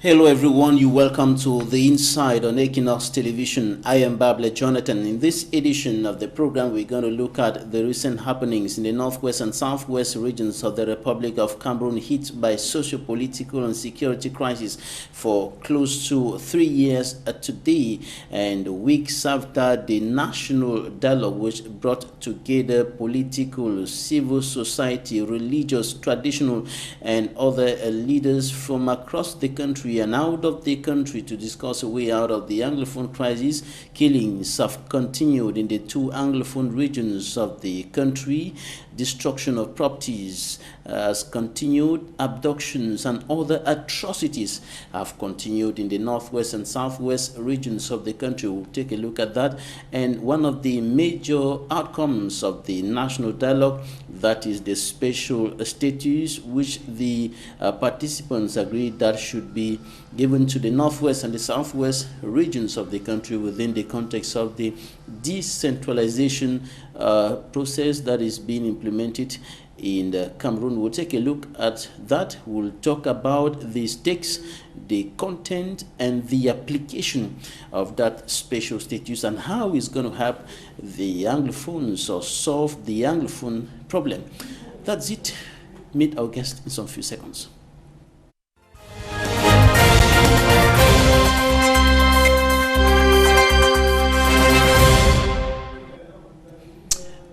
Hello everyone, you welcome to The Inside on Equinox Television. I am Babila Jonathan. In this edition of the program, we're going to look at the recent happenings in the northwest and southwest regions of the Republic of Cameroon hit by socio-political and security crisis for close to 3 years today, and weeks after the national dialogue which brought together political, civil society, religious, traditional and other leaders from across the country and out of the country to discuss a way out of the Anglophone crisis. Killings have continued in the two Anglophone regions of the country. Destruction of properties has continued. Abductions and other atrocities have continued in the northwest and southwest regions of the country. We'll take a look at that. And one of the major outcomes of the national dialogue, that is the special status which the participants agreed that should be given to the northwest and the southwest regions of the country within the context of the decentralization process that is being implemented in Cameroon. We'll take a look at that. We'll talk about the stakes, the content, and the application of that special status and how it's going to help the Anglophones or solve the Anglophone problem. That's it. Meet our guest in some few seconds.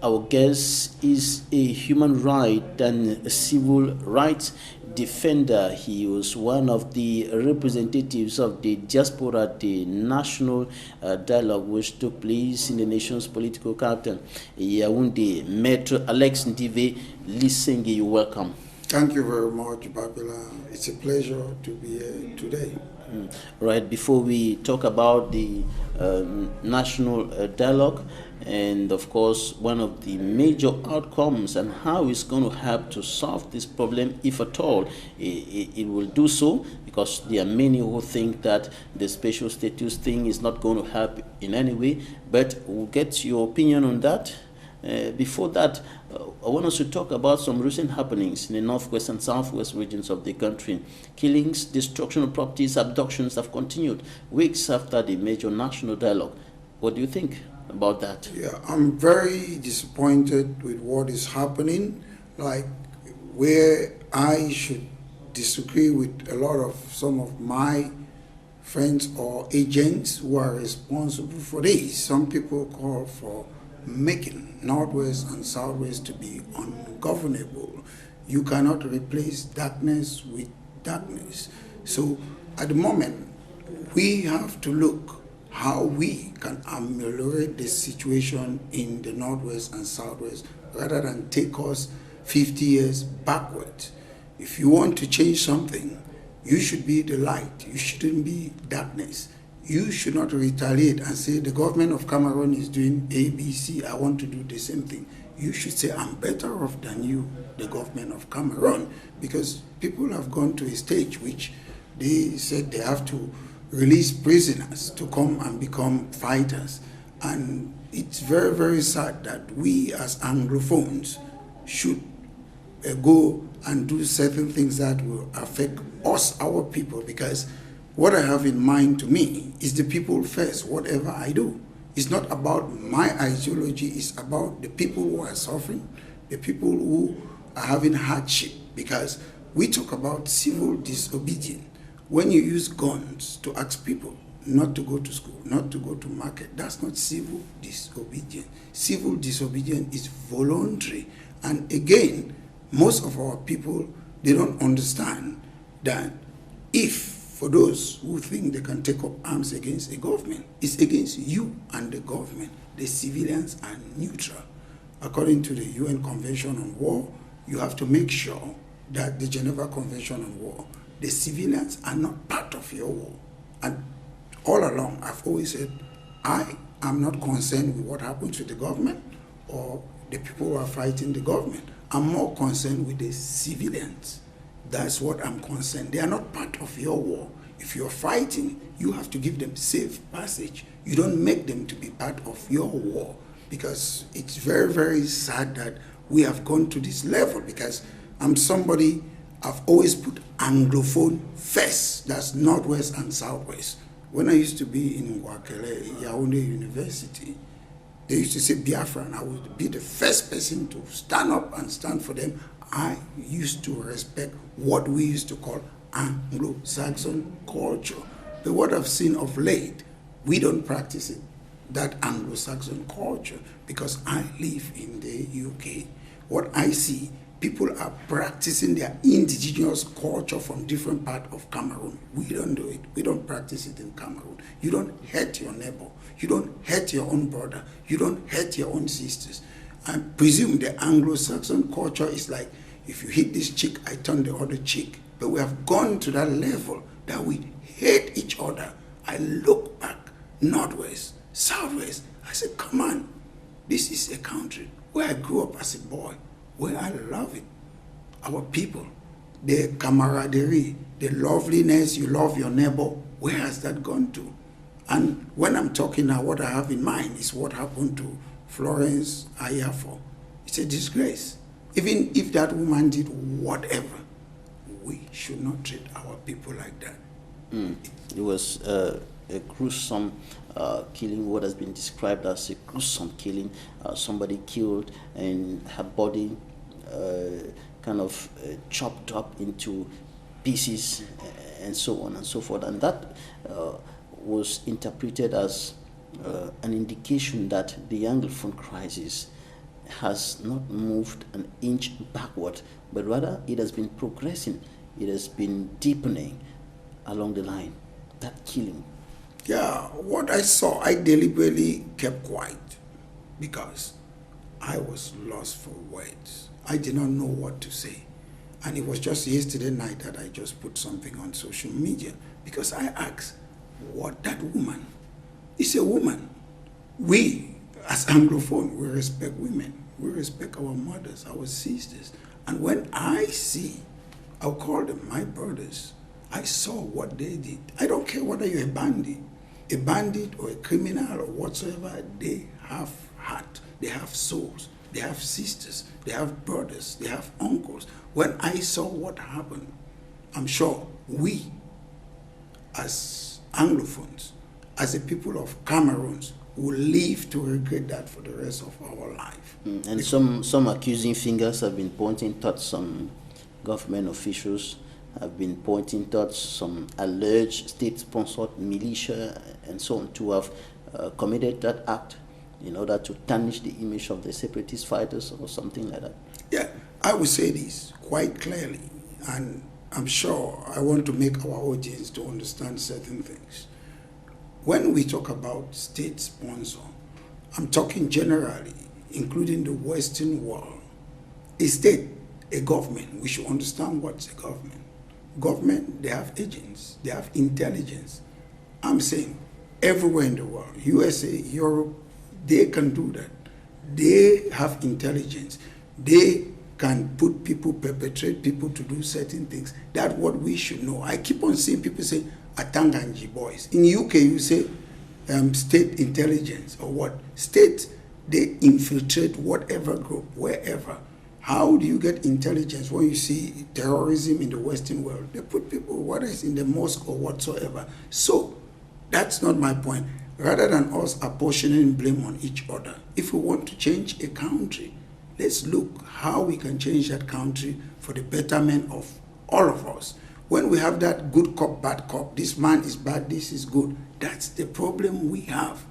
Our guest is a human rights and a civil rights defender. He was one of the representatives of the diaspora at the national dialogue which took place in the nation's political capital, Yaoundé. Maître Alex Ndive Lisinge, you're welcome. Thank you very much, Babila. It's a pleasure to be here today. Right, before we talk about the national dialogue, and of course one of the major outcomes and how it's going to help to solve this problem, if at all it will do so, because there are many who think that the special status thing is not going to help in any way, but we'll get your opinion on that. Before that, I want us to talk about some recent happenings in the northwest and southwest regions of the country. Killings, destruction of properties, abductions have continued weeks after the major national dialogue. What do you think about that? Yeah, I'm very disappointed with what is happening. Like, where I should disagree with a lot of some of my friends or agents who are responsible for this. Some people call for making northwest and southwest to be ungovernable. You cannot replace darkness with darkness. So at the moment, we have to look how we can ameliorate the situation in the northwest and southwest rather than take us 50 years backwards. If you want to change something, you should be the light. You shouldn't be darkness. You should not retaliate and say the government of Cameroon is doing A, B, C, I want to do the same thing. You should say I'm better off than you, the government of Cameroon, because people have gone to a stage which they said they have to release prisoners to come and become fighters. And it's very, very sad that we as Anglophones should go and do certain things that will affect us, our people, because what I have in mind to me is the people first, whatever I do. It's not about my ideology, it's about the people who are suffering, the people who are having hardship, because we talk about civil disobedience. When you use guns to ask people not to go to school, not to go to market, that's not civil disobedience. Civil disobedience is voluntary. And again, most of our people, they don't understand that if for those who think they can take up arms against a government, it's against you and the government. The civilians are neutral. According to the UN Convention on War, you have to make sure that the Geneva Convention on War, the civilians are not part of your war. And all along, I've always said, I am not concerned with what happens to the government or the people who are fighting the government. I'm more concerned with the civilians. That's what I'm concerned. They are not part of your war. If you're fighting, you have to give them safe passage. You don't make them to be part of your war, because it's very, very sad that we have gone to this level, because I'm somebody I've always put Anglophone first. That's Northwest and Southwest. When I used to be in Ngwakele, Yaoundé University, they used to say Biafra, and I would be the first person to stand up and stand for them. I used to respect what we used to call Anglo-Saxon culture. But what I've seen of late, we don't practice it, that Anglo-Saxon culture, because I live in the UK. What I see, people are practicing their indigenous culture from different parts of Cameroon. We don't do it. We don't practice it in Cameroon. You don't hurt your neighbor. You don't hurt your own brother. You don't hurt your own sisters. I presume the Anglo-Saxon culture is like, if you hit this cheek, I turn the other cheek. But we have gone to that level that we hate each other. I look back, Northwest, Southwest, I said, come on, this is a country where I grew up as a boy, where I love it. Our people, the camaraderie, the loveliness, you love your neighbor, where has that gone to? And when I'm talking now, what I have in mind is what happened to Florence Ayafo. It's a disgrace. Even if that woman did whatever, we should not treat our people like that. It was a gruesome killing, what has been described as a gruesome killing. Somebody killed and her body kind of chopped up into pieces and so on and so forth. And that was interpreted as an indication that the Anglophone crisis has not moved an inch backward, but rather it has been progressing, it has been deepening along the line. That killing. Yeah, what I saw, I deliberately kept quiet because I was lost for words. I did not know what to say. And it was just yesterday night that I just put something on social media because I asked, what that woman is a woman. We, as Anglophone, we respect women. We respect our mothers, our sisters. And when I see, I'll call them my brothers, I saw what they did. I don't care whether you're a bandit or a criminal or whatsoever, they have heart, they have souls, they have sisters, they have brothers, they have uncles. When I saw what happened, I'm sure we, as Anglophones, as a people of Cameroons, will live to regret that for the rest of our life. And some accusing fingers have been pointing towards some government officials, have been pointing towards some alleged state-sponsored militia and so on to have committed that act in order to tarnish the image of the separatist fighters or something like that. Yeah, I would say this quite clearly, and I'm sure I want to make our audience to understand certain things. When we talk about state sponsor, I'm talking generally, including the Western world. A state, a government, we should understand what's a government. Government, they have agents, they have intelligence. I'm saying everywhere in the world, USA, Europe, they can do that. They have intelligence. They can put people, perpetrate people to do certain things. That's what we should know. I keep on seeing people say, Atanganji boys. In UK, you say state intelligence or what? State, they infiltrate whatever group, wherever. How do you get intelligence when you see terrorism in the Western world? They put people, whether it's in the mosque or whatsoever. So, that's not my point. Rather than us apportioning blame on each other, if we want to change a country, let's look how we can change that country for the betterment of all of us. When we have that good cop, bad cop, this man is bad, this is good, that's the problem we have.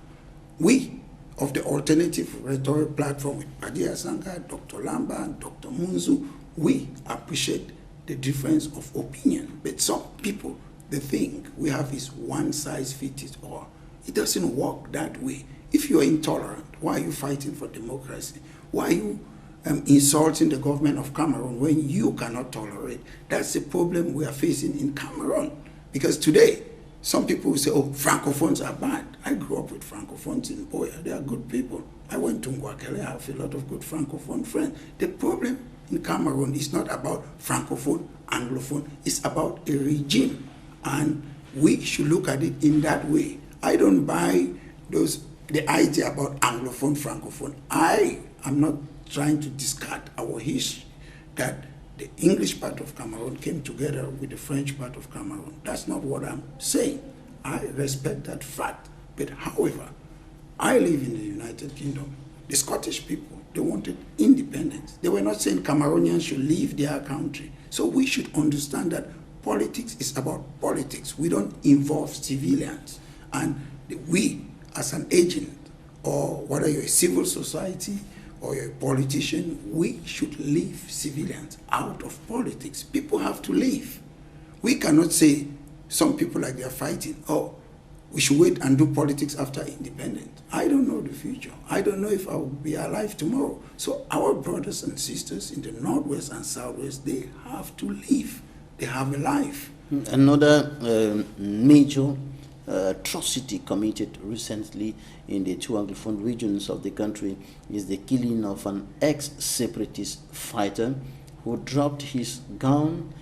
We, of the alternative rhetoric platform with Padia Sanga, Dr. Lamba, and Dr. Munzu, we appreciate the difference of opinion. But some people, the thing we have is one size fits all. It doesn't work that way. If you're intolerant, why are you fighting for democracy? Why are you insulting the government of Cameroon when you cannot tolerate? That's the problem we are facing in Cameroon. Because today, some people will say, oh, Francophones are bad. I grew up with Francophones in Boya. They are good people. I went to Ngwakele. I have a lot of good Francophone friends. The problem in Cameroon is not about Francophone, Anglophone. It's about a regime. And we should look at it in that way. I don't buy the idea about Anglophone, Francophone. I am not trying to discard our history, that the English part of Cameroon came together with the French part of Cameroon. That's not what I'm saying. I respect that fact. But however, I live in the United Kingdom. The Scottish people, they wanted independence. They were not saying Cameroonians should leave their country. So we should understand that politics is about politics. We don't involve civilians. And we, as an agent, or whether you're a civil society or you're a politician, we should leave civilians out of politics. People have to leave. We cannot say, some people like they're fighting, oh, we should wait and do politics after independence. I don't know the future. I don't know if I will be alive tomorrow. So our brothers and sisters in the Northwest and Southwest, they have to leave. They have a life. Another major atrocity committed recently in the two Anglophone regions of the country is the killing of an ex-separatist fighter who dropped his gun,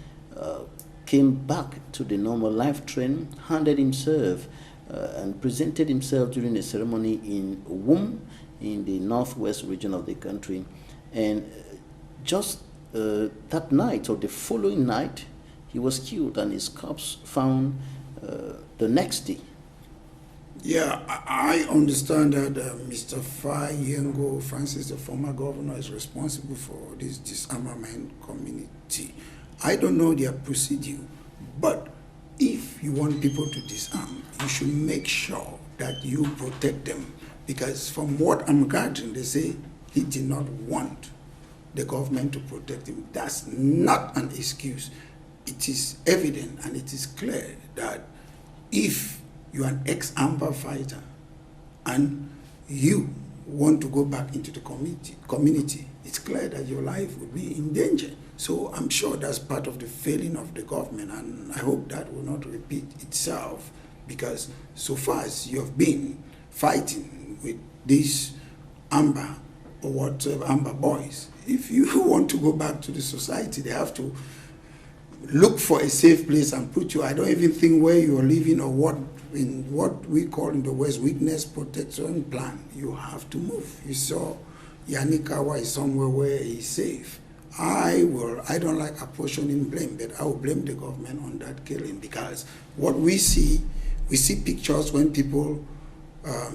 came back to the normal life train, handed himself and presented himself during a ceremony in Wum in the northwest region of the country. And just that night or the following night, he was killed and his corpse found the next day. Yeah, I understand that Mr. Fai Yengo Francis, the former governor, is responsible for this disarmament community. I don't know their procedure, but if you want people to disarm, you should make sure that you protect them. Because from what I'm gathering, they say he did not want the government to protect him. That's not an excuse. It is evident and it is clear that if you're an ex-AMPA fighter and you want to go back into the community, it's clear that your life will be in danger. So I'm sure that's part of the failing of the government, and I hope that will not repeat itself, because so far as you have been fighting with these AMPA or whatever AMPA boys, if you want to go back to the society, they have to look for a safe place and put you. I don't even think where you are living or what we call in the West witness protection plan. You have to move. You saw Yanikawa is somewhere where he's safe. I don't like apportioning blame, but I will blame the government on that killing, because what we see pictures when people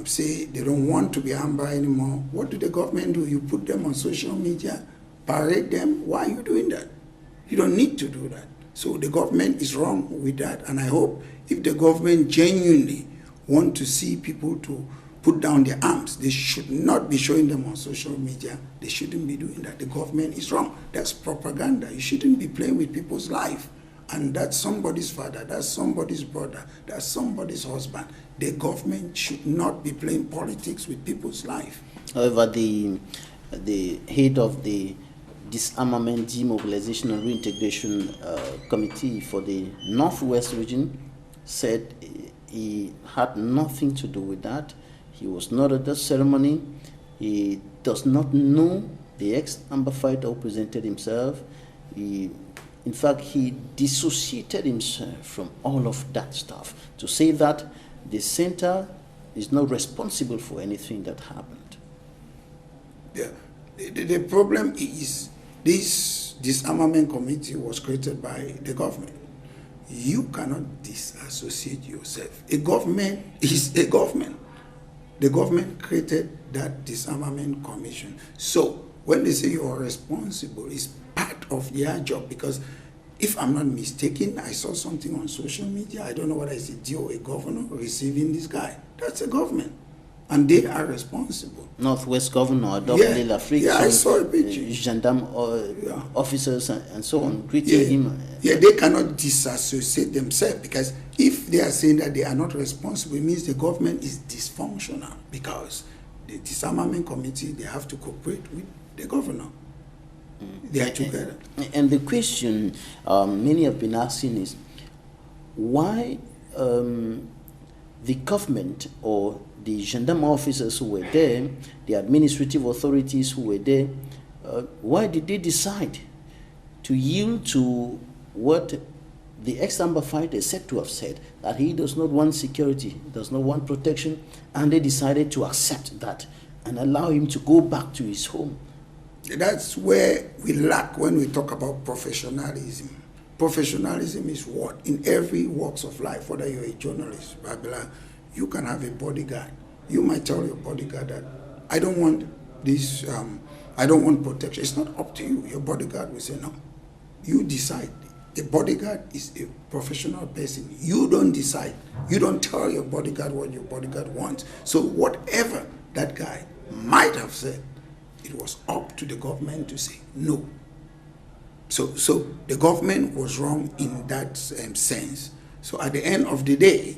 say they don't want to be AMPA anymore. What do the government do? You put them on social media, parade them. Why are you doing that? You don't need to do that. So the government is wrong with that, and I hope if the government genuinely want to see people to put down their arms, they should not be showing them on social media. They shouldn't be doing that. The government is wrong. That's propaganda. You shouldn't be playing with people's life. And that's somebody's father, that's somebody's brother, that's somebody's husband. The government should not be playing politics with people's life. However, the head of the Disarmament, Demobilization and Reintegration Committee for the Northwest region said he had nothing to do with that. He was not at the ceremony. He does not know the ex-AMPA fighter who presented himself. In fact, he dissociated himself from all of that stuff to say that the center is not responsible for anything that happened. Yeah. The problem is this disarmament committee was created by the government. You cannot disassociate yourself. A government is a government. The government created that disarmament commission. So when they say you are responsible, it's part of their job, because if I'm not mistaken, I saw something on social media. I don't know whether it's a DO, a governor receiving this guy. That's a government. And they are responsible. Northwest Governor, Dr. L'Afrique, I saw a picture. Gendarme officers and so on, greeting him. Yeah, they cannot disassociate themselves, because if they are saying that they are not responsible, it means the government is dysfunctional, because the disarmament committee, they have to cooperate with the governor. They are together. And the question many have been asking is, why the government or the gendarme officers who were there, the administrative authorities who were there, why did they decide to yield to what the ex-AMPA fighter is said to have said, that he does not want security, does not want protection, and they decided to accept that and allow him to go back to his home? That's where we lack when we talk about professionalism. Professionalism is what? In every walks of life, whether you're a journalist, Babila, you can have a bodyguard. You might tell your bodyguard that, I don't want this, I don't want protection. It's not up to you. Your bodyguard will say, no. You decide. The bodyguard is a professional person. You don't decide. You don't tell your bodyguard what your bodyguard wants. So whatever that guy might have said, it was up to the government to say no. So the government was wrong in that sense. So at the end of the day,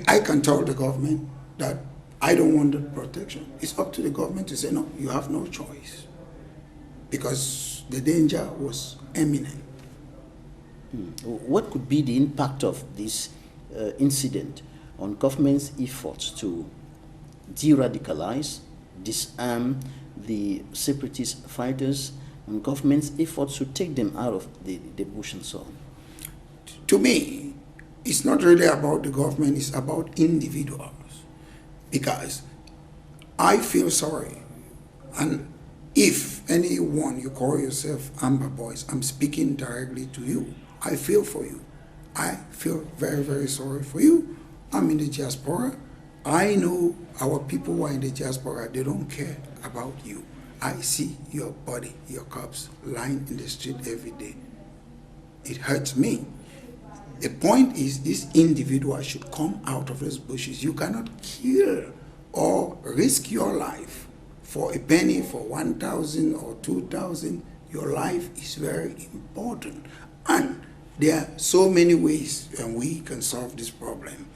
I can tell the government that I don't want the protection. It's up to the government to say no, you have no choice. Because the danger was imminent. What could be the impact of this incident on government's efforts to de-radicalize, disarm the separatist fighters, and government's efforts to take them out of the bush and so on? To me, it's not really about the government, it's about individuals. Because I feel sorry. And if anyone, you call yourself Amber Boys, I'm speaking directly to you. I feel for you. I feel very, very sorry for you. I'm in the diaspora. I know our people who are in the diaspora, they don't care about you. I see your body, your corpse lying in the street every day. It hurts me. The point is, this individual should come out of those bushes. You cannot kill or risk your life for a penny, for 1,000 or 2,000. Your life is very important. And there are so many ways we can solve this problem.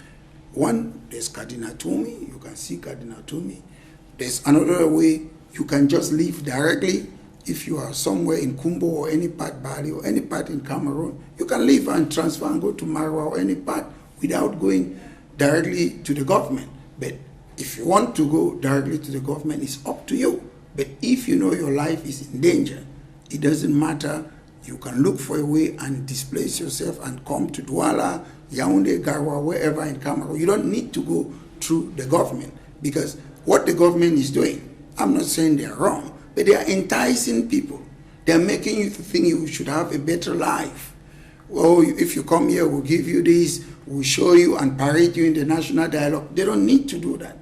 One, there's Cardinal Toomey. You can see Cardinal Toomey. There's another way. You can just leave directly. If you are somewhere in Kumbo or any part Bali or any part in Cameroon, you can leave and transfer and go to Marwa or any part without going directly to the government. But if you want to go directly to the government, it's up to you. But if you know your life is in danger, it doesn't matter. You can look for a way and displace yourself and come to Douala, Yaoundé, Garoua, wherever in Cameroon. You don't need to go through the government, because what the government is doing, I'm not saying they're wrong, but they are enticing people. They're making you think you should have a better life. Oh, if you come here, we'll give you this, we'll show you and parade you in the national dialogue. They don't need to do that.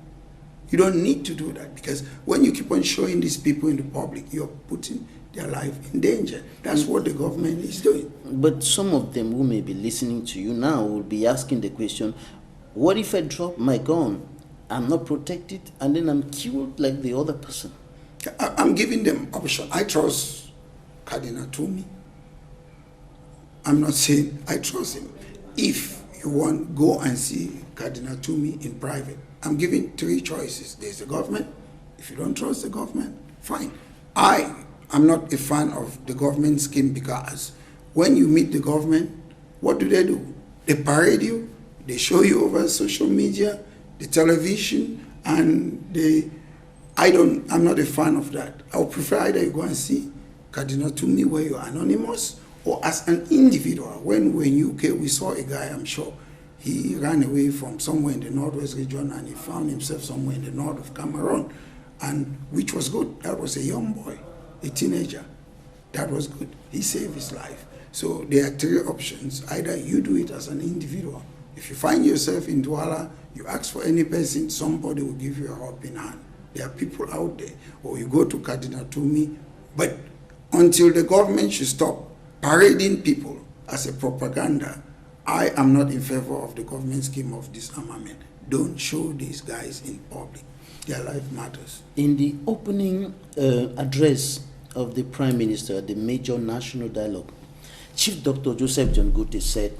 You don't need to do that, because when you keep on showing these people in the public, you're putting their life in danger. That's what the government is doing. But some of them who may be listening to you now will be asking the question, what if I drop my gun, I'm not protected, and then I'm killed like the other person? I'm giving them option. I trust Cardinal Toomey. I'm not saying I trust him. If you want, go and see Cardinal Toomey in private. I'm giving three choices. There's the government. If you don't trust the government, fine. I'm not a fan of the government scheme, because when you meet the government, what do? They parade you, they show you over social media, the television, and I'm not a fan of that. I would prefer either you go and see Cardinal Toomey where you're anonymous, or as an individual. When we're in UK, we saw a guy, I'm sure, he ran away from somewhere in the northwest region and he found himself somewhere in the north of Cameroon, and which was good. That was a young boy, a teenager. That was good. He saved his life. So there are three options. Either you do it as an individual. If you find yourself in Douala, you ask for any person, somebody will give you a helping hand. There are people out there. Or you go to Cardinal Toomey. But until the government should stop parading people as a propaganda, I am not in favor of the government scheme of disarmament. Don't show these guys in public. Their life matters. In the opening address of the Prime Minister at the major national dialogue, Chief Dr. Joseph John Gute said,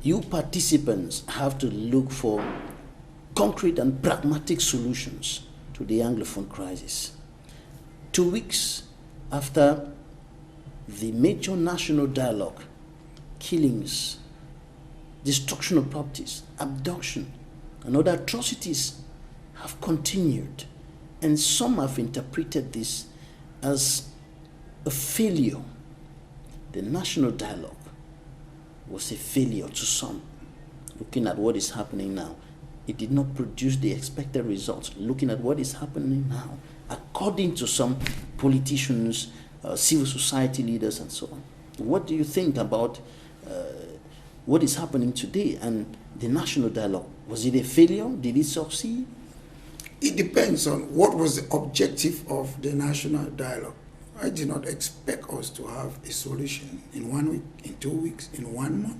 you participants have to look for concrete and pragmatic solutions to the Anglophone crisis. 2 weeks after the major national dialogue, killings, destruction of properties, abduction, and other atrocities have continued, and some have interpreted this as a failure. The national dialogue was a failure to some. Looking at what is happening now, it did not produce the expected results. Looking at what is happening now, according to some politicians, civil society leaders, and so on. What do you think about what is happening today and the national dialogue? Was it a failure? Did it succeed? It depends on what was the objective of the national dialogue. I did not expect us to have a solution in 1 week, in 2 weeks, in 1 month.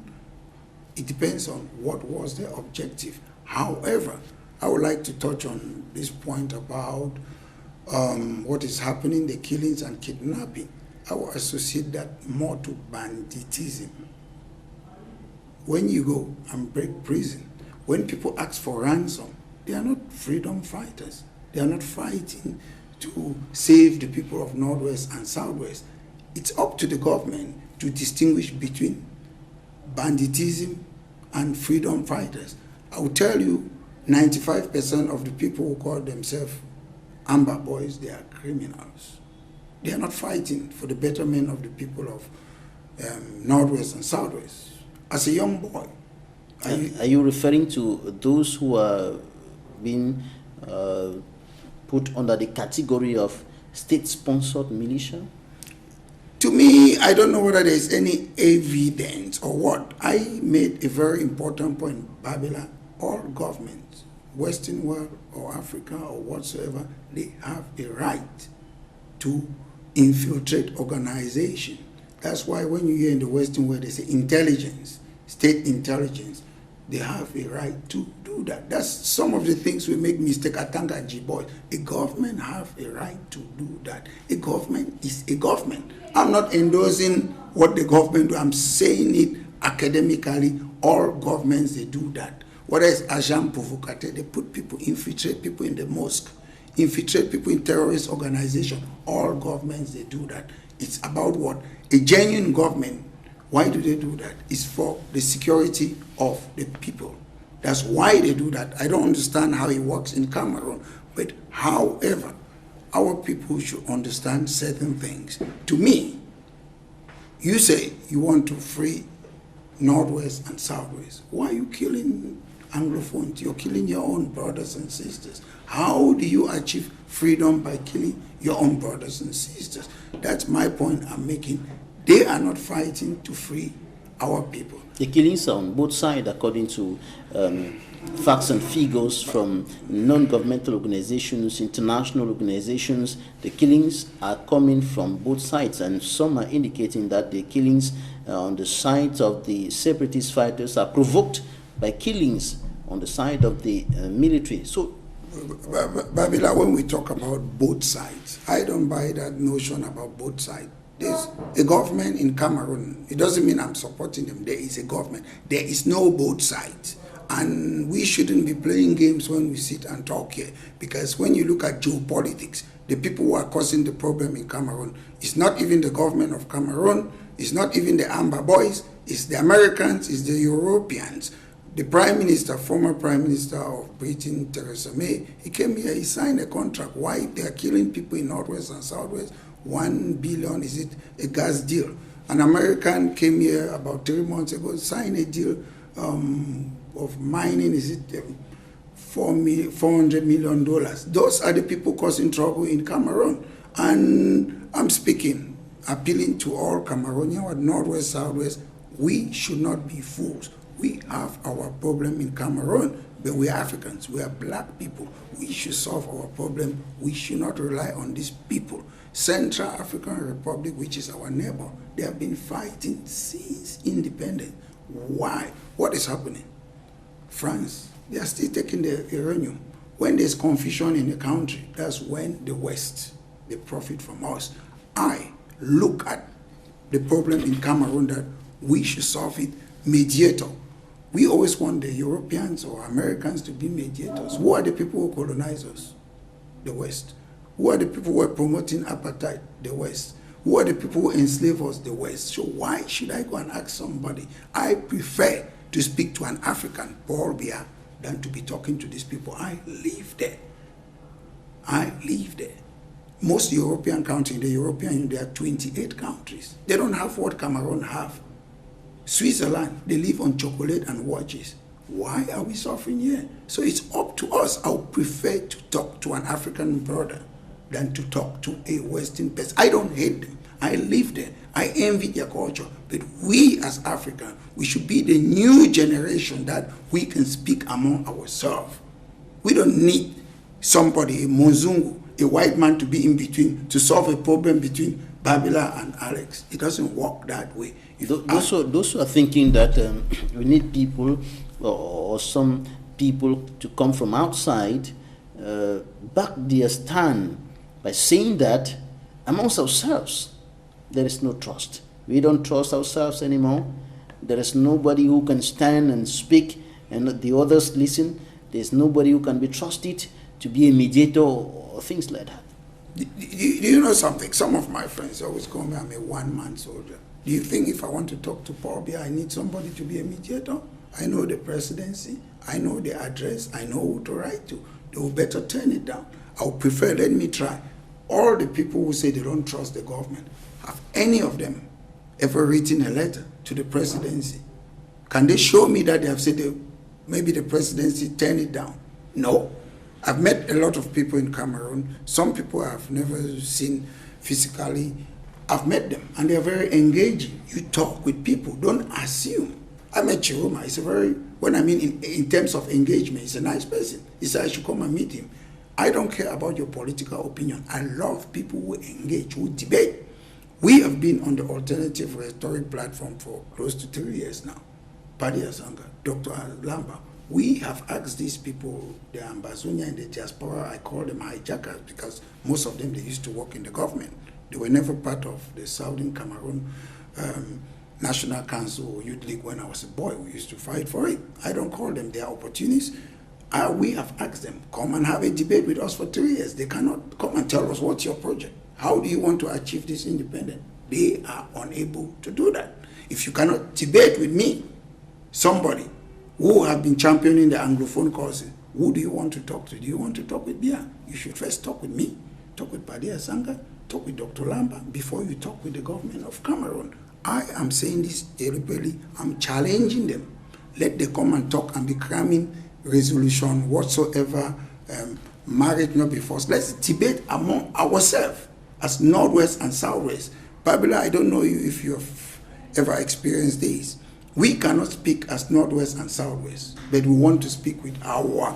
It depends on what was the objective. However, I would like to touch on this point about what is happening, the killings and kidnapping. I will associate that more to banditism. When you go and break prison, when people ask for ransom, they are not freedom fighters. They are not fighting to save the people of Northwest and Southwest. It's up to the government to distinguish between banditism and freedom fighters. I will tell you, 95% of the people who call themselves Amber Boys, they are criminals. They are not fighting for the betterment of the people of Northwest and Southwest. As a young boy. Are you referring to those who are being put under the category of state-sponsored militia? To me, I don't know whether there is any evidence or what. I made a very important point, Babila. All governments, Western world or Africa or whatsoever, they have a right to infiltrate organization. That's why when you hear in the Western world, they say intelligence, state intelligence, they have a right to do that. That's some of the things we make mistake at Tangaji boys. A government have a right to do that. A government is a government. I'm not endorsing what the government do. I'm saying it academically. All governments, they do that. Whether it's agent provocateur, they put people, infiltrate people in the mosque, infiltrate people in terrorist organization. All governments, they do that. It's about what? A genuine government. Why do they do that? It's for the security of the people. That's why they do that. I don't understand how it works in Cameroon. But however, our people should understand certain things. To me, you say you want to free Northwest and Southwest. Why are you killing Anglophones? You're killing your own brothers and sisters. How do you achieve freedom by killing your own brothers and sisters? That's my point I'm making. They are not fighting to free our people. The killings are on both sides, according to facts and figures from non-governmental organizations, international organizations. The killings are coming from both sides, and some are indicating that the killings on the side of the separatist fighters are provoked by killings on the side of the military. So, Babila, when we talk about both sides, I don't buy that notion about both sides. There's a government in Cameroon. It doesn't mean I'm supporting them. There is a government. There is no both sides. And we shouldn't be playing games when we sit and talk here. Because when you look at geopolitics, the people who are causing the problem in Cameroon, it's not even the government of Cameroon, it's not even the Amber Boys, it's the Americans, it's the Europeans. The Prime Minister, former Prime Minister of Britain, Theresa May, he came here, he signed a contract. Why they are killing people in Northwest and Southwest? 1 billion, is it a gas deal? An American came here about 3 months ago, signed a deal of mining, is it $400 million. Those are the people causing trouble in Cameroon. And I'm speaking, appealing to all Cameroonians, Northwest, Southwest, we should not be fools. We have our problem in Cameroon, but we are Africans, we are black people. We should solve our problem. We should not rely on these people. Central African Republic, which is our neighbor, they have been fighting since independence. Why? What is happening? France, they are still taking the uranium. When there's confusion in the country, that's when the West, they profit from us. I look at the problem in Cameroon that we should solve it. Mediator. We always want the Europeans or Americans to be mediators. Who are the people who colonize us? The West. Who are the people who are promoting apartheid? The West. Who are the people who enslave us? The West. So why should I go and ask somebody? I prefer to speak to an African, Paul Biya, than to be talking to these people. I live there. I live there. Most European countries, in the European Union, there are 28 countries. They don't have what Cameroon have. Switzerland, they live on chocolate and watches. Why are we suffering here? So it's up to us. I would prefer to talk to an African brother than to talk to a Western person. I don't hate them. I live there. I envy their culture. But we as Africans, we should be the new generation that we can speak among ourselves. We don't need somebody, a Mozungu, a white man, to be in between to solve a problem between Babila and Alex. It doesn't work that way. Those who are thinking that we need people or some people to come from outside back their stand by saying that amongst ourselves there is no trust. We don't trust ourselves anymore. There is nobody who can stand and speak and the others listen. There's nobody who can be trusted to be a mediator or things like that. Do you know something? Some of my friends always call me, I'm a one-man soldier. Do you think if I want to talk to Paul Biya, I need somebody to be a mediator? I know the presidency, I know the address, I know who to write to. They will better turn it down. I would prefer, let me try. All the people who say they don't trust the government, have any of them ever written a letter to the presidency? Can they show me that they have said maybe the presidency turn it down? No. I've met a lot of people in Cameroon. Some people I've never seen physically. I've met them and they're very engaging. You talk with people, don't assume. I met Chiroma. He's a very, when I mean in terms of engagement, he's a nice person. He said I should come and meet him. I don't care about your political opinion. I love people who engage, who debate. We have been on the alternative rhetoric platform for close to 3 years now. Paddy Asanga, Dr. Lamba. We have asked these people, the Ambazonia and the diaspora, I call them hijackers because most of them, they used to work in the government. They were never part of the Southern Cameroon National Council or Youth League when I was a boy. We used to fight for it. I don't call them, they are opportunists. We have asked them, come and have a debate with us for 3 years. They cannot come and tell us what's your project. How do you want to achieve this independence? They are unable to do that. If you cannot debate with me, somebody who have been championing the Anglophone cause, who do you want to talk to? Do you want to talk with Biya? You should first talk with me, talk with Paddy Asanga, talk with Dr. Lamba before you talk with the government of Cameroon. I am saying this deliberately. I'm challenging them. Let them come and talk and be cramming resolution whatsoever, marriage not be forced. Let's debate among ourselves as Northwest and Southwest. Babila, I don't know if you have ever experienced this. We cannot speak as Northwest and Southwest, but we want to speak with our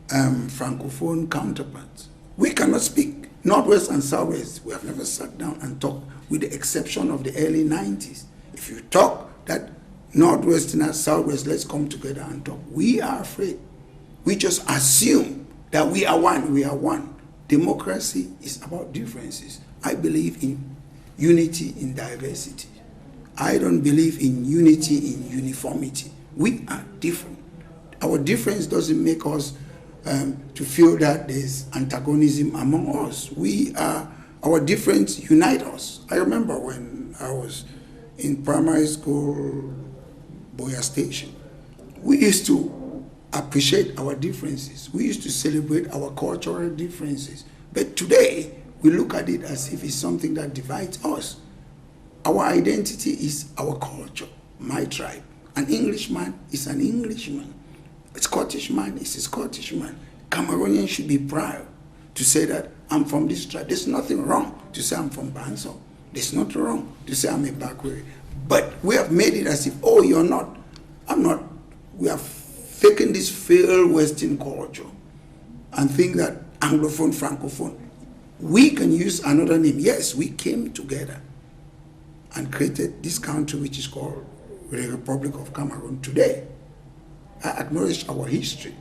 Francophone counterparts. We cannot speak Northwest and Southwest. We have never sat down and talked, with the exception of the early 90s. If you talk that Northwest and Southwest, let's come together and talk. We are afraid. We just assume that we are one. We are one. Democracy is about differences. I believe in unity in diversity. I don't believe in unity in uniformity. We are different. Our difference doesn't make us to feel that there's antagonism among us. Our difference unite us. I remember when I was in primary school, Boya Station, we used to appreciate our differences. We used to celebrate our cultural differences. But today, we look at it as if it's something that divides us. Our identity is our culture, my tribe. An Englishman is an Englishman. A Scottish man is a Scottish man. Cameroonians should be proud to say that I'm from this tribe. There's nothing wrong to say I'm from Banso. There's nothing wrong to say I'm a Bakweri. But we have made it as if, oh, you're not, I'm not. We have taken this failed Western culture and think that Anglophone, Francophone, we can use another name. Yes, we came together and created this country which is called the Republic of Cameroon today. I acknowledge our history,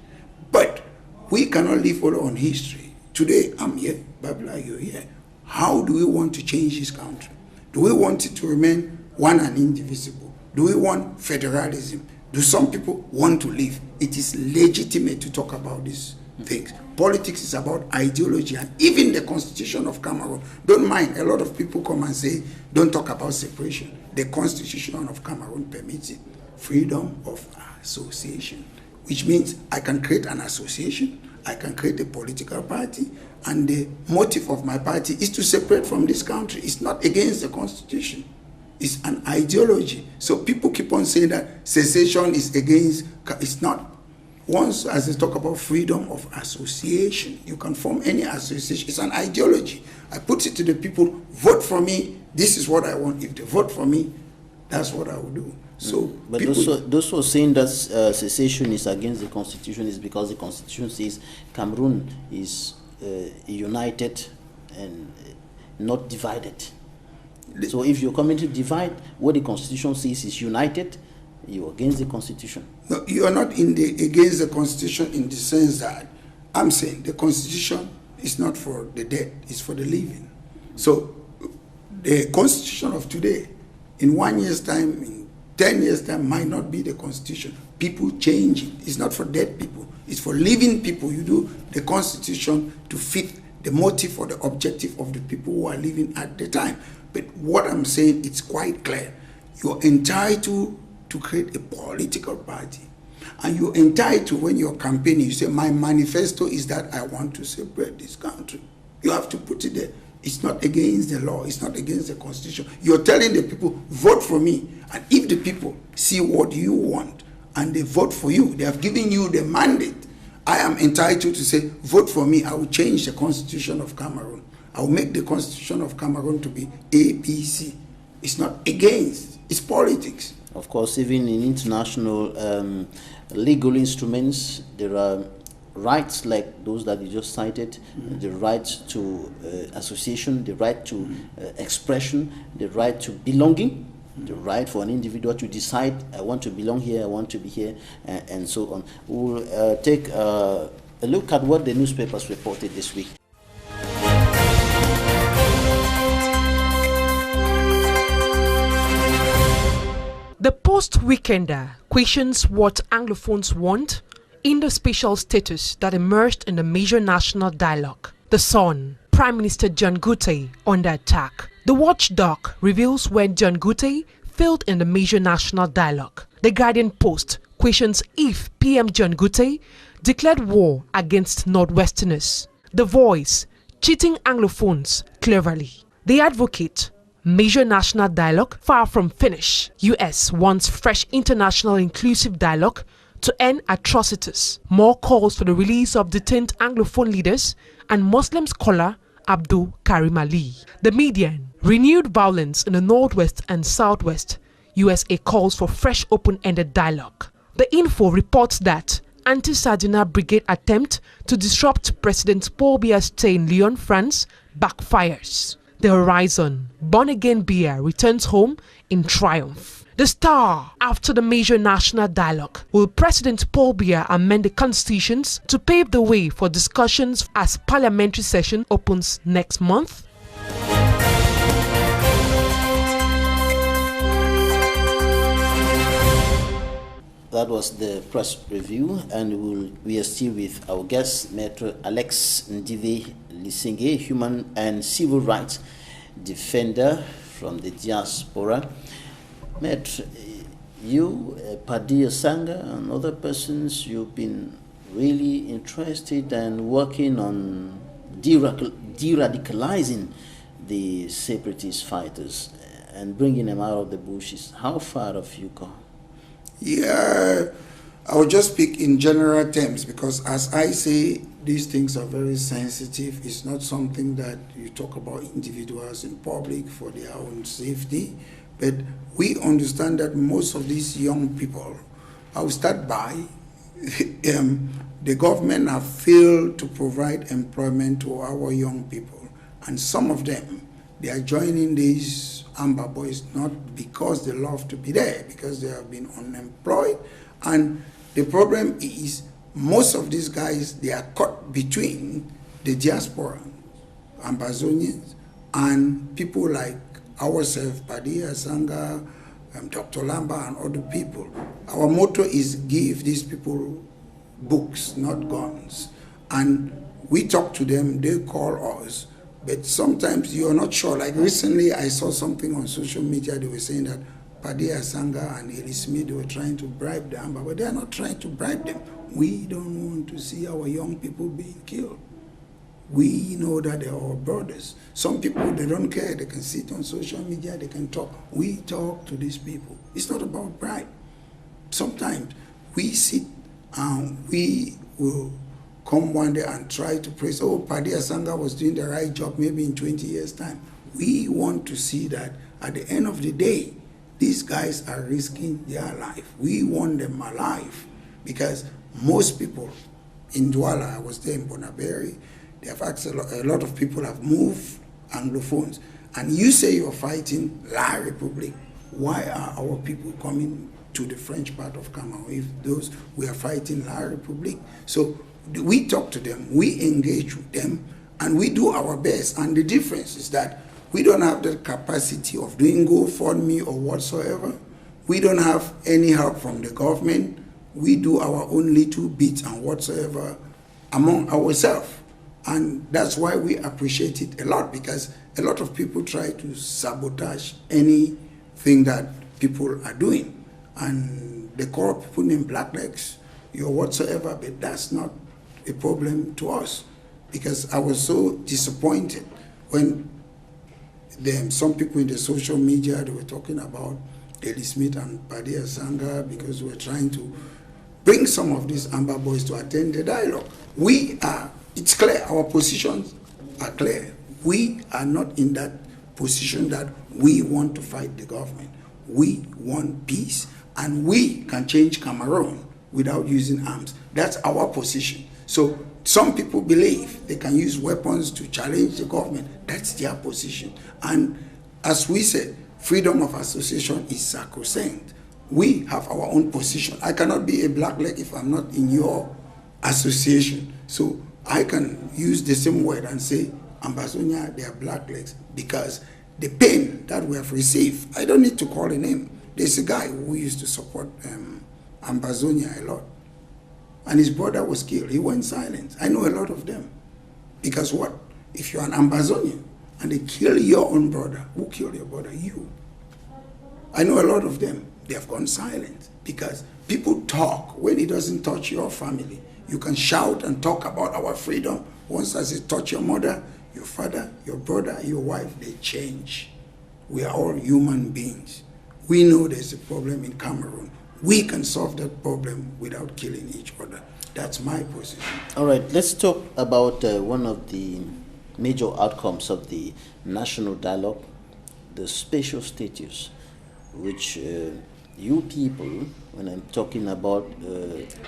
but we cannot live all on history. Today, I'm here, Babila, you're here. How do we want to change this country? Do we want it to remain one and indivisible? Do we want federalism? Do some people want to live? It is legitimate to talk about these things. Politics is about ideology, and even the Constitution of Cameroon. Don't mind, a lot of people come and say, don't talk about separation. The Constitution of Cameroon permits it. Freedom of association, which means I can create an association, I can create a political party, and the motive of my party is to separate from this country. It's not against the Constitution. It's an ideology. So people keep on saying that secession is against, it's not. Once, as they talk about freedom of association, you can form any association. It's an ideology. I put it to the people, vote for me, this is what I want. If they vote for me, that's what I will do. So, but those who are saying that secession is against the constitution is because the constitution says Cameroon is united and not divided. So if you're coming to divide, what the constitution says is united, you're against the constitution. No, you are not against the constitution in the sense that I'm saying the constitution is not for the dead, it's for the living. So the constitution of today, in 1 year's time, in 10 years' time, might not be the constitution. People change it. It's not for dead people. It's for living people. You do the constitution to fit the motive or the objective of the people who are living at the time. But what I'm saying, it's quite clear. You're entitled to create a political party. And you're entitled, when you're campaigning, you say, my manifesto is that I want to separate this country. You have to put it there. It's not against the law. It's not against the constitution. You're telling the people, vote for me. And if the people see what you want and they vote for you, they have given you the mandate, I am entitled to say, vote for me. I will change the constitution of Cameroon. I will make the constitution of Cameroon to be ABC. It's not against. It's politics. Of course, even in international legal instruments, there are rights like those that you just cited, the right to association, the right to expression, the right to belonging, the right for an individual to decide, I want to belong here, I want to be here, and so on. We'll take a look at what the newspapers reported this week. The Post-Weekender questions what Anglophones want in the special status that emerged in the major national dialogue. The Sun, Prime Minister John Gutte under attack. The Watchdog reveals when John Gutte failed in the major national dialogue. The Guardian Post questions if PM John Gutte declared war against Northwesterners. The Voice, cheating Anglophones cleverly. The Advocate, major national dialogue far from finish. US wants fresh international inclusive dialogue to end atrocities. More calls for the release of detained Anglophone leaders and Muslim scholar Abdul Karim Ali. The Median, renewed violence in the Northwest and Southwest. USA calls for fresh open-ended dialogue. The Info reports that anti-Sardina brigade attempt to disrupt President Paul Biya's stay in Lyon, France backfires. The Horizon, born-again Biya returns home in triumph. The Star, after the major national dialogue, will President Paul Biya amend the constitutions to pave the way for discussions as parliamentary session opens next month? That was the press review, and we are still with our guest, Maître Alex Ndive Lisinge, human and civil rights defender from the diaspora. Maître, you, Padi Asanga, and other persons, you've been really interested and working on de-radicalizing the separatist fighters and bringing them out of the bushes. How far have you gone? Yeah, I will just speak in general terms because, as I say, these things are very sensitive. It's not something that you talk about individuals in public for their own safety. But we understand that most of these young people, I will start by, the government have failed to provide employment to our young people. And some of them, they are joining these Amber Boys not because they love to be there, because they have been unemployed. And the problem is most of these guys, they are caught between the diaspora, Ambazonians, and people like ourselves, Padilla, Sanga, Dr. Lamba, and other people. Our motto is give these people books, not guns. And we talk to them, they call us. But sometimes you're not sure. Like recently, I saw something on social media. They were saying that Padilla Sanga and Lisinge, they were trying to bribe the Amber, but they are not trying to bribe them. We don't want to see our young people being killed. We know that they are our brothers. Some people, they don't care. They can sit on social media, they can talk. We talk to these people. It's not about bribe. Sometimes we sit and we will come one day and try to praise, oh, Paddy Asanga was doing the right job maybe in 20 years' time. We want to see that at the end of the day, these guys are risking their life. We want them alive because most people in Douala, I was there in Bonaberi, they have asked a lot of people have moved Anglophones. And you say you're fighting La République. Why are our people coming to the French part of Cameroon if those we are fighting La République? So we talk to them, we engage with them, and we do our best. And the difference is that we don't have the capacity of doing GoFundMe or whatsoever. We don't have any help from the government. We do our own little bits and whatsoever among ourselves. And that's why we appreciate it a lot, because a lot of people try to sabotage anything that people are doing. And they call people named blacklegs or whatsoever, but that's not a problem to us. Because I was so disappointed when some people in the social media, they were talking about Daily Smith and Paddy Asanga because we're trying to bring some of these Amber boys to attend the dialogue. It's clear, our positions are clear. We are not in that position that we want to fight the government. We want peace, and we can change Cameroon without using arms. That's our position. So some people believe they can use weapons to challenge the government. That's their position. And as we said, freedom of association is sacrosanct. We have our own position. I cannot be a blackleg if I'm not in your association. So I can use the same word and say, Ambazonia, they are blacklegs, because the pain that we have received, I don't need to call a name. There's a guy who used to support Ambazonia a lot, and his brother was killed. He went silent. I know a lot of them. Because what? If you're an Ambazonian and they kill your own brother, who killed your brother? You. I know a lot of them. They have gone silent because people talk when it doesn't touch your family. You can shout and talk about our freedom. Once as it touch your mother, your father, your brother, your wife, they change. We are all human beings. We know there's a problem in Cameroon. We can solve that problem without killing each other. That's my position. All right, let's talk about one of the major outcomes of the national dialogue, the spatial status, which you people, when I'm talking about,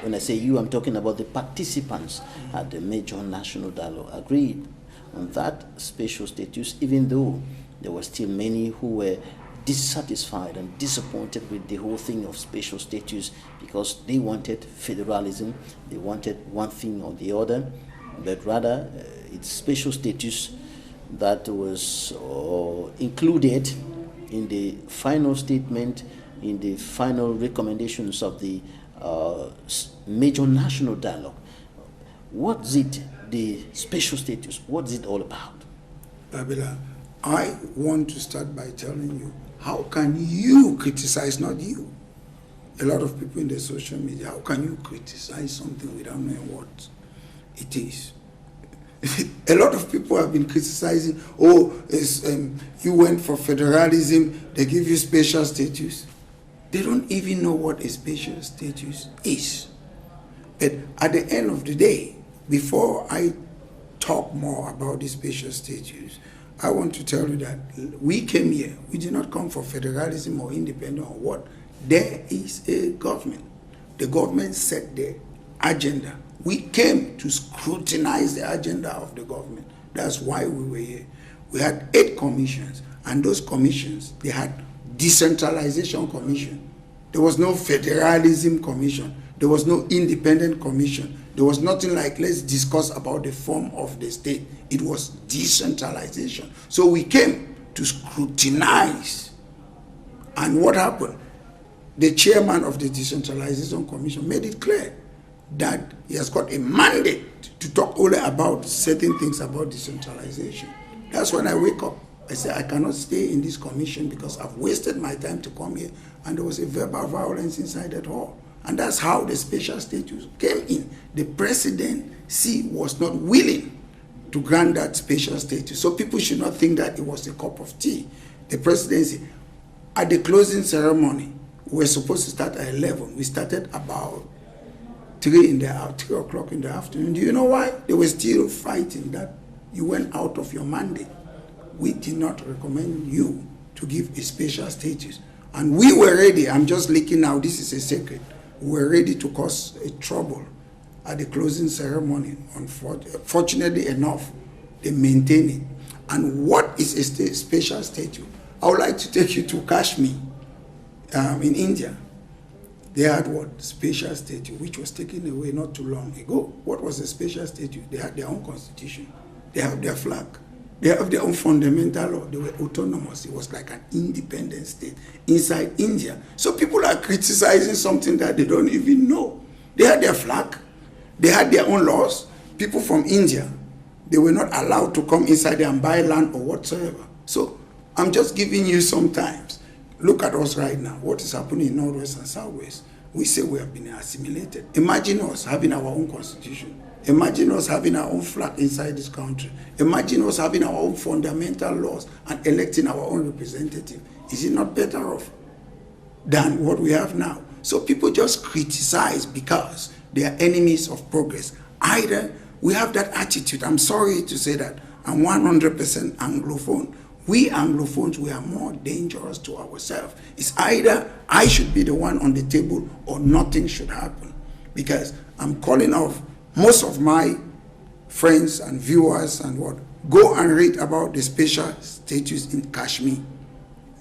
when I say you, I'm talking about the participants at the major national dialogue, agreed on that spatial status, even though there were still many who were dissatisfied and disappointed with the whole thing of spatial status because they wanted federalism, they wanted one thing or the other, but rather it's spatial status that was included in the final statement, in the final recommendations of the major national dialogue. What's it, the spatial status, what's it all about? Babila, I want to start by telling you, how can you criticize, not you? A lot of people in the social media, how can you criticize something without knowing what it is? A lot of people have been criticizing, you went for federalism, they give you spatial status. They don't even know what a spatial status is. But at the end of the day, before I talk more about the spatial status, I want to tell you that we came here, we did not come for federalism or independence or what. There is a government. The government set the agenda. We came to scrutinize the agenda of the government. That's why we were here. We had 8 commissions, and those commissions, they had decentralization commission. There was no federalism commission. There was no independent commission. There was nothing like, let's discuss about the form of the state. It was decentralization. So we came to scrutinize. And what happened? The chairman of the Decentralization Commission made it clear that he has got a mandate to talk only about certain things about decentralization. That's when I wake up. I say, I cannot stay in this commission because I've wasted my time to come here. And there was a verbal violence inside that hall. And that's how the spatial status came in. The presidency was not willing to grant that spatial status. So people should not think that it was a cup of tea. The presidency, at the closing ceremony, we were supposed to start at 11. We started about 3 o'clock in the afternoon. Do you know why? They were still fighting that you went out of your mandate. We did not recommend you to give a special status. And we were ready, I'm just leaking now, this is a secret. We were ready to cause a trouble at the closing ceremony. Fortunately enough, they maintained it. And what is a special status? I would like to take you to Kashmir in India. They had what? Special status, which was taken away not too long ago. What was a special status? They had their own constitution. They have their flag. They have their own fundamental law. They were autonomous. It was like an independent state inside India. So people are criticizing something that they don't even know. They had their flag. They had their own laws. People from India, they were not allowed to come inside there and buy land or whatsoever. So I'm just giving you some times. Look at us right now. What is happening in Northwest and Southwest? We say we have been assimilated. Imagine us having our own constitution. Imagine us having our own flag inside this country. Imagine us having our own fundamental laws and electing our own representative. Is it not better off than what we have now? So people just criticize because they are enemies of progress. Either we have that attitude. I'm sorry to say that. I'm 100% Anglophone. We Anglophones, we are more dangerous to ourselves. It's either I should be the one on the table or nothing should happen. Because I'm calling off most of my friends and viewers and what, go and read about the special status in Kashmir.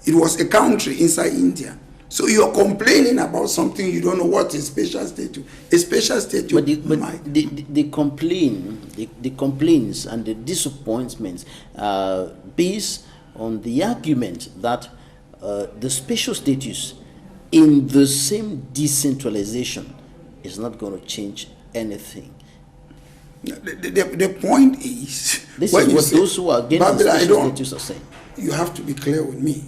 It was a country inside India. So you're complaining about something you don't know what is special status. A special status. But the complaints and the disappointments based on the argument that the special status in the same decentralization is not going to change anything. The point is, this is what those who are against the special status are saying. You have to be clear with me,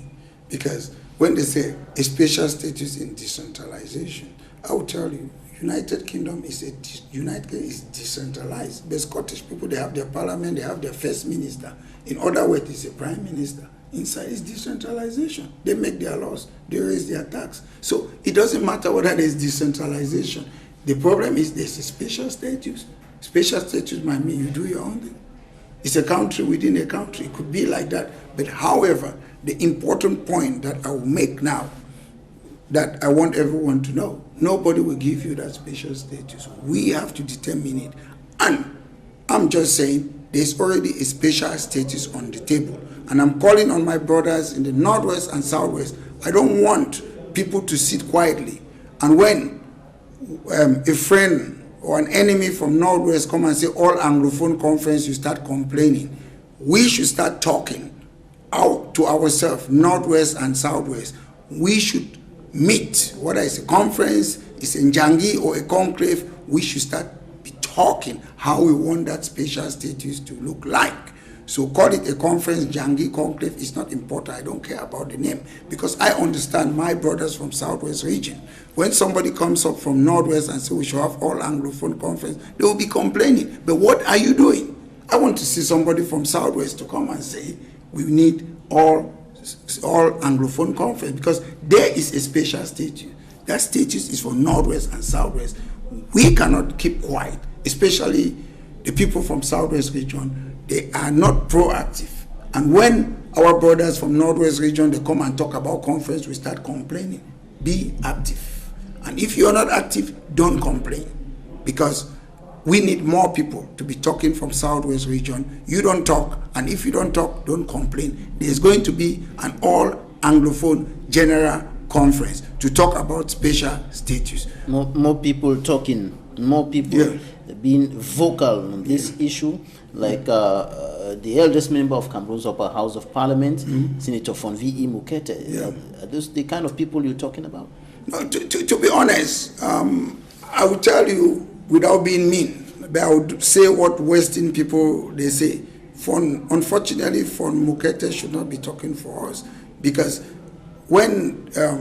because when they say a special status in decentralization, I will tell you, United Kingdom is decentralized. The Scottish people, they have their parliament, they have their first minister. In other words, it's a prime minister. Inside is decentralization. They make their laws, they raise their tax. So it doesn't matter whether there's decentralization. The problem is there's a special status. Special status might mean you do your own thing. It's a country within a country. It could be like that. But however, the important point that I will make now, that I want everyone to know, nobody will give you that special status. We have to determine it. And I'm just saying there's already a special status on the table. And I'm calling on my brothers in the Northwest and Southwest. I don't want people to sit quietly. And when a friend or an enemy from Northwest come and say, all Anglophone conference, you start complaining. We should start talking out to ourselves, Northwest and Southwest. We should meet, whether it's a conference, it's a Njangi or a conclave, we should start be talking how we want that special status to look like. So call it a conference, Njangi, conclave, it's not important. I don't care about the name, because I understand my brothers from Southwest region. When somebody comes up from Northwest and says we should have all Anglophone conference, they will be complaining. But what are you doing? I want to see somebody from Southwest to come and say we need all Anglophone conference, because there is a special status. That status is for Northwest and Southwest. We cannot keep quiet, especially the people from Southwest region. They are not proactive. And when our brothers from Northwest region, they come and talk about conference, we start complaining. Be active. And if you're not active, don't complain. Because we need more people to be talking from Southwest region. You don't talk, and if you don't talk, don't complain. There's going to be an all Anglophone general conference to talk about special status. More people talking, more people being vocal on this issue, like the eldest member of Cameroon's Upper House of Parliament, Senator Von V.E. Mukete. Are those the kind of people you're talking about? No, to be honest, I will tell you without being mean, but I would say what Western people, they say. Unfortunately, Von Mukete should not be talking for us, because when a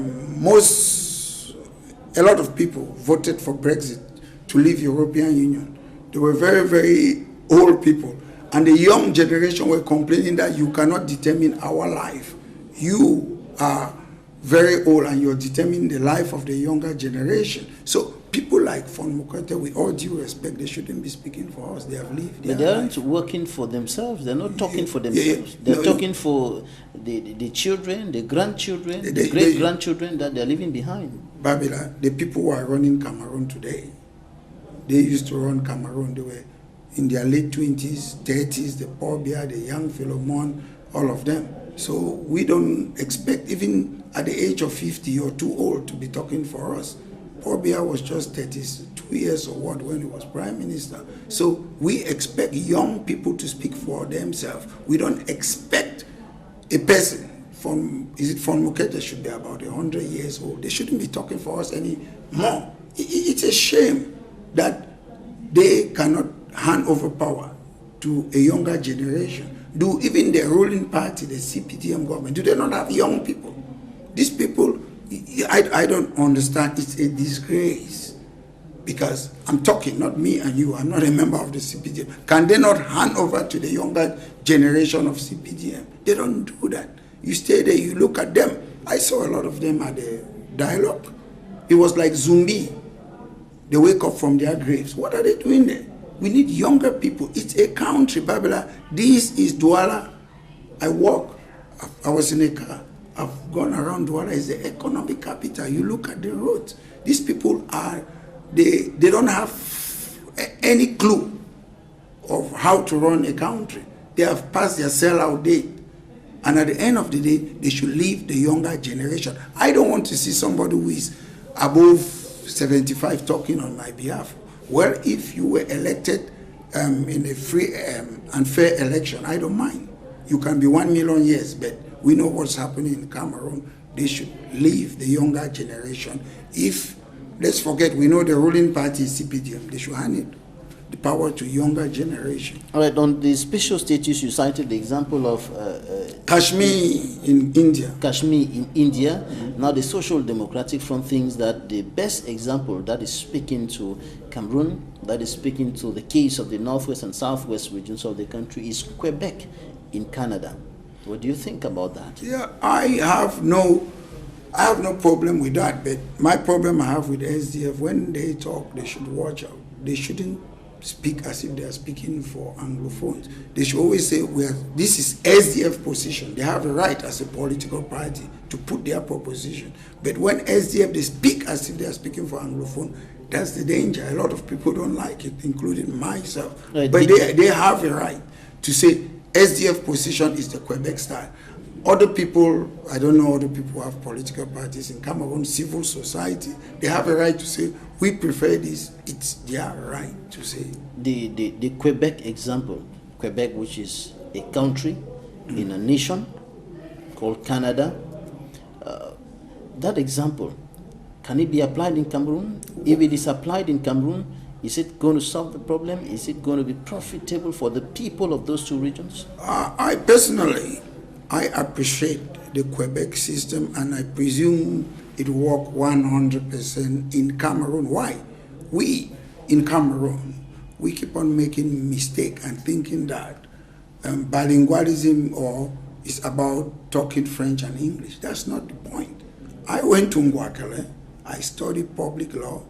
lot of people voted for Brexit to leave European Union, they were very, very old people. And the young generation were complaining that you cannot determine our life. You are very old and you're determining the life of the younger generation. So people like Fon Mukete, with all due respect, they shouldn't be speaking for us. They have lived their But they aren't life. working for themselves. They're not talking for themselves. They're talking for the children, the grandchildren, the great-grandchildren that they're leaving behind. Babila, the people who are running Cameroon today, they used to run Cameroon. They were in their late 20s, 30s, the Paul Biya, the young Philemon, all of them. So we don't expect, even at the age of 50, you're too old to be talking for us. Paul Biya was just 32 years old when he was prime minister. So we expect young people to speak for themselves. We don't expect a person from Mukete should be about 100 years old. They shouldn't be talking for us anymore. It's a shame that they cannot hand over power to a younger generation. Do even the ruling party, the CPDM government, do they not have young people? These people, I don't understand. It's a disgrace. Because I'm talking, not me and you. I'm not a member of the CPDM. Can they not hand over to the younger generation of CPDM? They don't do that. You stay there, you look at them. I saw a lot of them at the dialogue. It was like zombie. They wake up from their graves. What are they doing there? We need younger people. It's a country, Babila. This is Douala. I was in a car. I've gone around Douala. It's the economic capital. You look at the roads. These people they don't have any clue of how to run a country. They have passed their sell-out date. And at the end of the day, they should leave the younger generation. I don't want to see somebody who is above 75 talking on my behalf. Well, if you were elected in a free and fair election, I don't mind. You can be 1 million years, but we know what's happening in Cameroon. They should leave the younger generation. If, let's forget, we know the ruling party is CPDM. They should hand it, the power to younger generation. All right, on the special status, you cited the example of Kashmir in India. Kashmir in India. Mm-hmm. Now the Social Democratic Front thinks that the best example that is speaking to Cameroon, that is speaking to the case of the northwest and southwest regions of the country, is Quebec in Canada. What do you think about that? Yeah, I have no problem with that, but my problem I have with SDF, when they talk, they should watch out. They shouldn't speak as if they are speaking for Anglophones. They should always say, this is SDF position. They have the right as a political party to put their proposition. But when SDF, they speak as if they are speaking for Anglophone, that's the danger. A lot of people don't like it, including myself. Right. But they have a right to say SDF position is the Quebec style. Other people, I don't know other people who have political parties in Cameroon, civil society, they have a right to say, we prefer this. It's their right to say. The Quebec example, Quebec, which is a country in a nation called Canada, that example, can it be applied in Cameroon? If it is applied in Cameroon, is it going to solve the problem? Is it going to be profitable for the people of those two regions? I personally, I appreciate the Quebec system, and I presume it works 100% in Cameroon. Why? We, in Cameroon, we keep on making mistake and thinking that bilingualism is about talking French and English. That's not the point. I went to Ngwakele. I studied public law.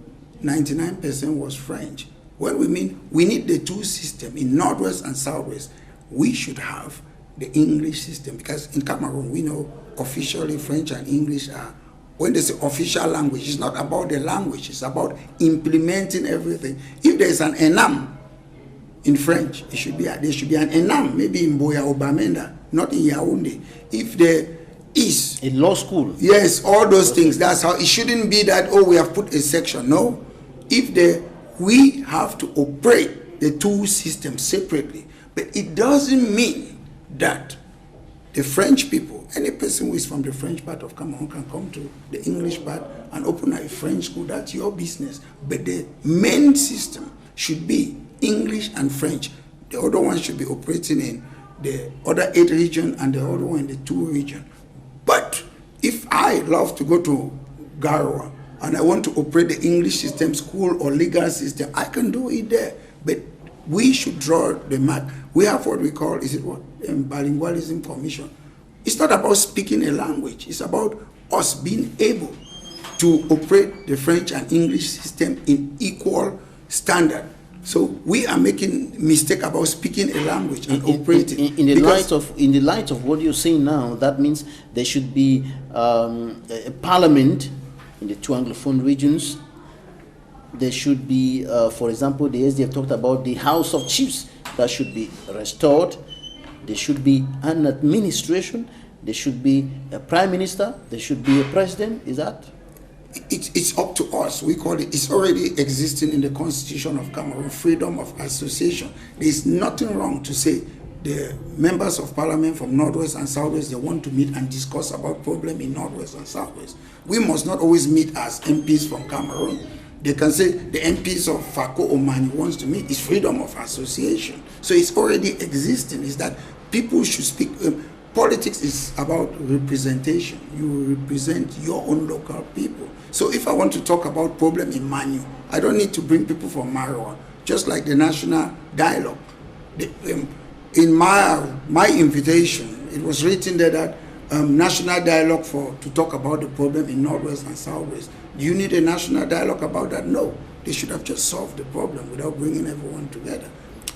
99% was French. When we mean we need the two systems in Northwest and Southwest, we should have the English system, because in Cameroon we know officially French and English are, when they say official language, it's not about the language, it's about implementing everything. If there's an enam in French, there should be an enam, maybe in Boya or Bamenda, not in Yaoundé. If there is in law school, yes, all those things, that's how it shouldn't be that, oh, we have put a section. No, we have to operate the two systems separately, but it doesn't mean that the French people, any person who is from the French part of Cameroon can come to the English part and open a French school. That's your business. But the main system should be English and French. The other one should be operating in the other 8 regions and the other one in the 2 regions. But if I love to go to Garoua and I want to operate the English system, school or legal system, I can do it there. But we should draw the map. We have what we call, bilingualism commission. It's not about speaking a language. It's about us being able to operate the French and English system in equal standard. So we are making mistake about speaking a language and operating. In the light of what you're saying now, that means there should be a parliament in the two Anglophone regions. There should be, for example, the SDF talked about the House of Chiefs that should be restored. There should be an administration. There should be a prime minister. There should be a president. Is that? It's up to us. We call it, it's already existing in the Constitution of Cameroon, freedom of association. There is nothing wrong to say the members of parliament from Northwest and Southwest, they want to meet and discuss about problem in Northwest and Southwest. We must not always meet as MPs from Cameroon. They can say the MPs of Fako or Mani wants to meet. It's freedom of association. So it's already existing. It's that people should speak. Politics is about representation. You represent your own local people. So if I want to talk about problem in Manu, I don't need to bring people from Marwa. Just like the national dialogue. In my invitation, it was written there that national dialogue to talk about the problem in Northwest and Southwest. Do you need a national dialogue about that? No. They should have just solved the problem without bringing everyone together.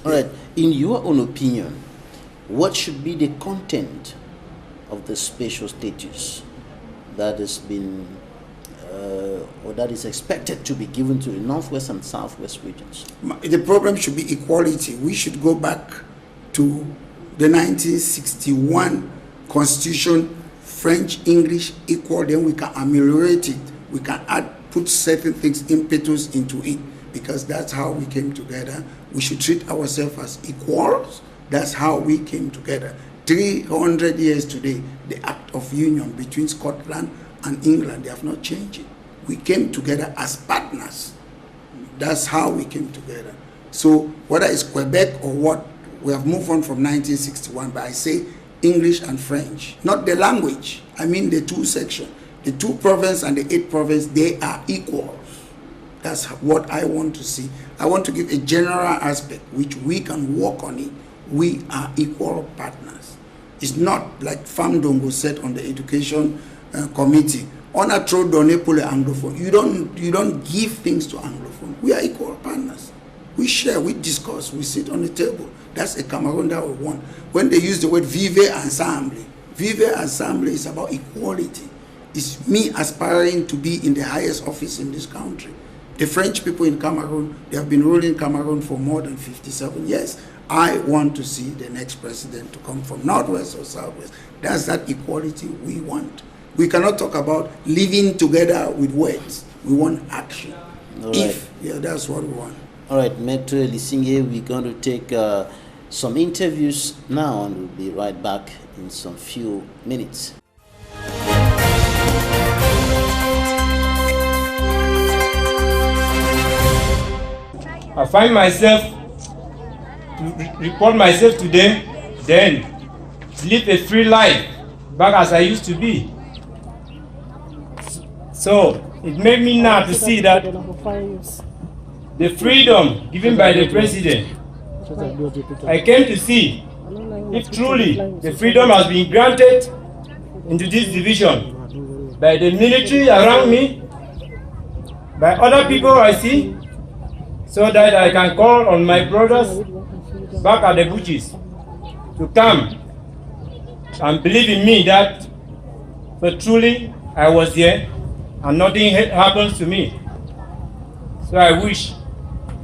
All right. In your own opinion, what should be the content of the special status that has been or that is expected to be given to the Northwest and Southwest regions? The problem should be equality. We should go back to the 1961 Constitution, French, English, equal, then we can ameliorate it. We can put certain things, impetus into it, because that's how we came together. We should treat ourselves as equals. That's how we came together. 300 years today, the Act of Union between Scotland and England, they have not changed it. We came together as partners. That's how we came together. So whether it's Quebec or what, we have moved on from 1961, but I say English and French, not the language. I mean the two sections. The 2 provinces and the 8 provinces, they are equal. That's what I want to see. I want to give a general aspect which we can work on it. We are equal partners. It's not like Fam Dongo said on the education committee. On a trop donné pour les anglophones. You don't give things to anglophone. We are equal partners. We share, we discuss, we sit on the table. That's a Cameroon that we want. When they use the word vivre ensemble is about equality. It's me aspiring to be in the highest office in this country. The French people in Cameroon, they have been ruling Cameroon for more than 57 years. I want to see the next president to come from Northwest or Southwest. That's that equality we want. We cannot talk about living together with words. We want action. All right. That's what we want. All right, Maitre Lisinge, we're going to take some interviews now, and we'll be right back in some few minutes. I find myself to report myself to them, then live a free life back as I used to be. So it made me now to see that the freedom given by the president, I came to see if truly the freedom has been granted into this division by the military around me, by other people I see, so that I can call on my brothers back at the bushes to come and believe in me that so truly I was here and nothing happens to me. So I wish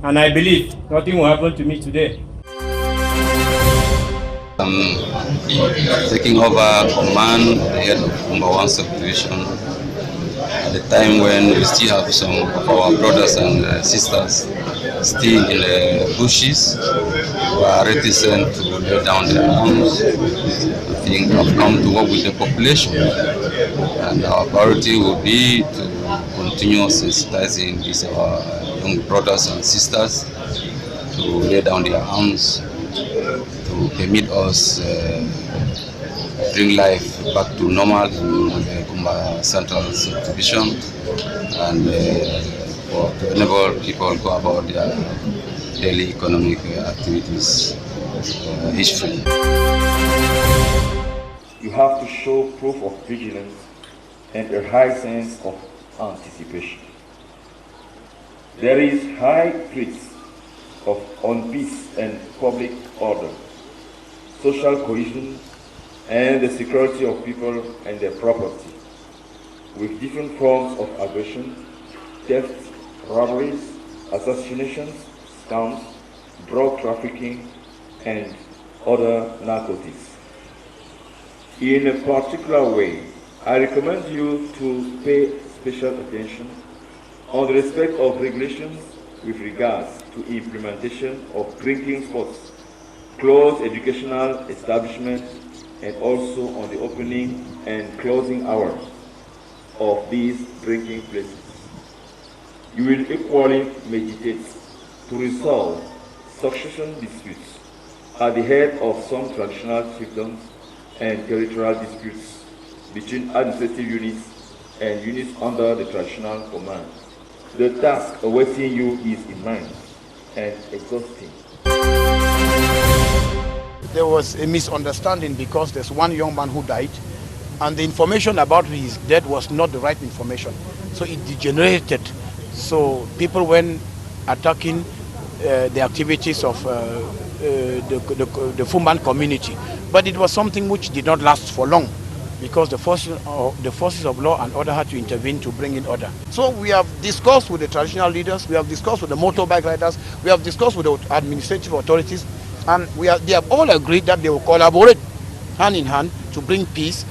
and I believe nothing will happen to me today. I'm taking over command, the head of #1 subdivision, at the time when we still have some of our brothers and sisters still in the bushes who are reticent to lay down their arms. I think I've come to work with the population, and our priority will be to continue sensitizing these our young brothers and sisters to lay down their arms, to permit us bring life back to normal in the Kumba Central Subdivision, and to enable people go about their daily economic activities history. You have to show proof of vigilance and a high sense of anticipation. There is high threats on peace and public order, social cohesion, and the security of people and their property, with different forms of aggression, theft, robberies, assassinations, scams, drug trafficking, and other narcotics. In a particular way, I recommend you to pay special attention on the respect of regulations with regards to implementation of drinking spots, closed educational establishments, and also on the opening and closing hours of these drinking places. You will equally meditate to resolve succession disputes at the head of some traditional chiefdoms and territorial disputes between administrative units and units under the traditional command. The task awaiting you is immense and exhausting. There was a misunderstanding because there's one young man who died, and the information about his death was not the right information. So it degenerated. So people went attacking the activities of the Fumban community. But it was something which did not last for long, because the forces of law and order had to intervene to bring in order. So we have discussed with the traditional leaders, we have discussed with the motorbike riders, we have discussed with the administrative authorities, and they have all agreed that they will collaborate hand in hand to bring peace.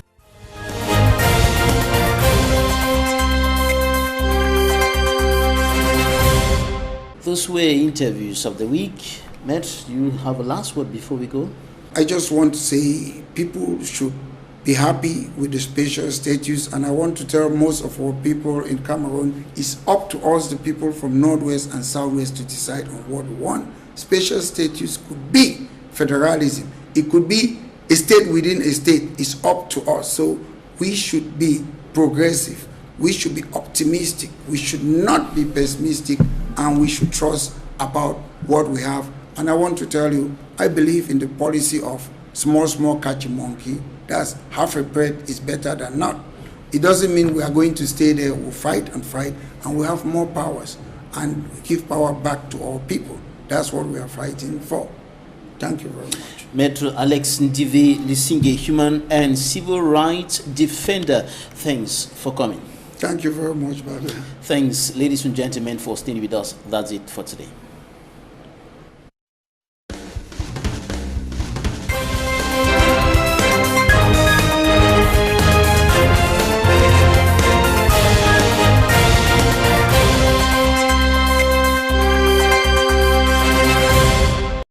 Those were interviews of the week. Matt, you have a last word before we go? I just want to say people should be happy with the special status, and I want to tell most of our people in Cameroon, it's up to us, the people from Northwest and Southwest, to decide on what we want. Special status could be federalism. It could be a state within a state. It's up to us. So we should be progressive. We should be optimistic. We should not be pessimistic, and we should trust about what we have. And I want to tell you, I believe in the policy of small, catch a monkey. That's half a bread is better than none. It doesn't mean we are going to stay there. We'll fight, and we have more powers, and give power back to our people. That's what we are fighting for. Thank you very much. Maître Alex Ndive Lisinge, human and civil rights defender, thanks for coming. Thank you very much, Babila. Thanks, ladies and gentlemen, for staying with us. That's it for today.